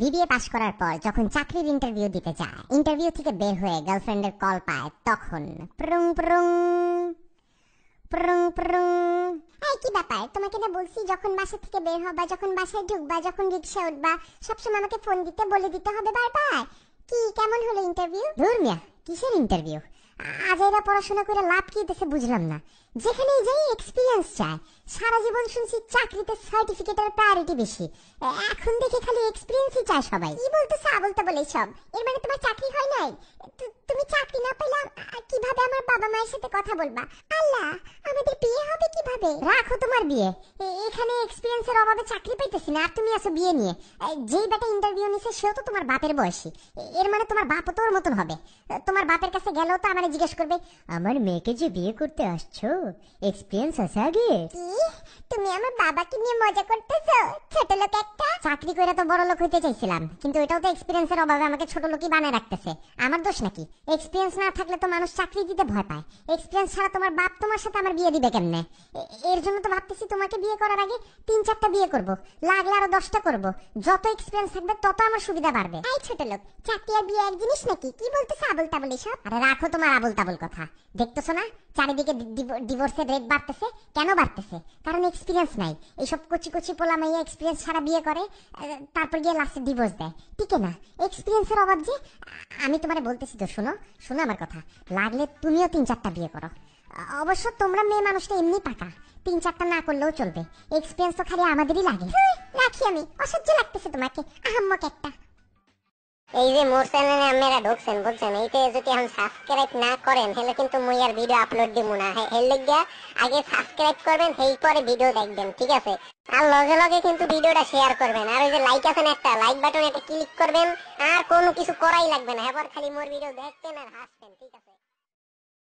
BBA পাশ করার পর যখন চাকরির ইন্টারভিউ দিতে যায়, ইন্টারভিউ থেকে বের হয়ে গার্লফ্রেন্ডের কল পায়, তখন প্রুং প্রুং প্রুং প্রুং। এই কি ব্যাপার, তোমাকে না বলছি যখন বাসা থেকে বের হবা, যখন বাসায় ঢুকবা, যখন রিকশা উঠবা, সবসময় আমাকে ফোন দিতে বলে দিতে হবে বারবার। কি কেমন হলো ইন্টারভিউ? ধুর মিয়া, কিসের ইন্টারভিউ? আজ এরা পড়াশোনা করে লাভ কি হইতেছে বুঝলাম না। যেখানেই যাই এক্সপিরিয়েন্স চায়। সারা জীবন শুনছি চাকরিতে সার্টিফিকেটের প্রায়োরিটি বেশি, এখন দেখে খালি এক্সপিরিয়েন্সই চায় সবাই। কি বলতেছে আবল তাবল এইসব? এর মানে তোমার চাকরি হয় নাই? তুমি চাকরি না পেলে কিভাবে আমার বাবা মায়ের সাথে কথা বলবা? আল্লাহ, আমাদের বিয়ে হবে কিভাবে? রাখো তোমার বিয়ে, এখানে এক্সপিরিয়েন্সের অভাবে চাকরি পাইতেছি না, আর তুমি আসো বিয়ে নিয়ে। যেই বেটা ইন্টারভিউ নিছে সেও তো তোমার বাপের বয়সী, এর মানে তোমার বাপও তোর মতন হবে। তোমার বাপের কাছে গেলেও তো আমারে জিজ্ঞেস করবে, আমার মেয়েকে যে বিয়ে করতে আসছো এক্সপিরিয়েন্স আছে আগে? কি তুমি আমার বাবাকে নিয়ে মজা করতেছো? ছোট লোক একটা। চাকরি কইরা তো বড় লোক হইতে চাইছিলাম, কিন্তু এটাও তো এক্সপিরিয়েন্সের অভাবে আমাকে ছোট লোকই বানায় রাখতেছে। আমার দোষ নাকি? এক্সপিরিয়েন্স না থাকলে তো মানুষ চাকরি দিতে ভয় পায়। এক্সপিরিয়েন্স ছাড়া তোমার বাপ তোমার সাথে আমার বিয়ে দিবে কেমনে? এর জন্য তো ভাবতেছি তোমাকে বিয়ে করার আগে 3-4টা বিয়ে করব, লাগলে আরো 10টা করব। যত এক্সপিরিয়েন্স থাকবে তত আমার সুবিধা বাড়বে। এই ছোট লোক, চাকরি আর বিয়ে এক জিনিস নাকি? কি বলতেছ আবল তাবল এসব? আরে রাখো তোমার আবল তাবল কথা। দেখতেছো না চারিদিকে ডিভোর্সের রেট বাড়তেছে? কেন বাড়তেছে? কারণ এক্সপিরিয়েন্স নাই। এইসব কচি কচি পোলা মাইয়া এক্সপিরিয়েন্স ছাড়া বিয়ে করে, তারপর গিয়ে লাস্টে ডিভোর্স দেয়। ঠিক না? এক্সপিরিয়েন্সের অভাব যে। আমি তোমারে বলতেছি তো, শোনো শোনো আমার কথা, লাগলে তুমিও 3-4টা বিয়ে করো। অবশ্য তোমরা মেয়ে মানুষটা এমনি পাকা, 3-4টা না করলেও চলবে। এক্সপিরিয়েন্স তো খালি আমাদেরই লাগে। রাখি আমি, অসহ্য লাগতেছে তোমাকে, আহাম্মক একটা। এই যে মোর চ্যানেলে আপনারা ঢুকছেন বুঝছেন, এইতে যদি এখন সাবস্ক্রাইব না করেন তাহলে কিন্তু মুই আর ভিডিও আপলোড দিব না। এর লাগিয়া আগে সাবস্ক্রাইব করবেন, সেই পরে ভিডিও দেখবেন, ঠিক আছে? আর লগে লগে কিন্তু ভিডিওটা শেয়ার করবেন, আর ওই যে লাইক আছেন একটা লাইক বাটন, এটা ক্লিক করবেন, আর কোনো কিছু করাই লাগবে না। এবার খালি মোর ভিডিও দেখবেন আর হাসবেন, ঠিক আছে?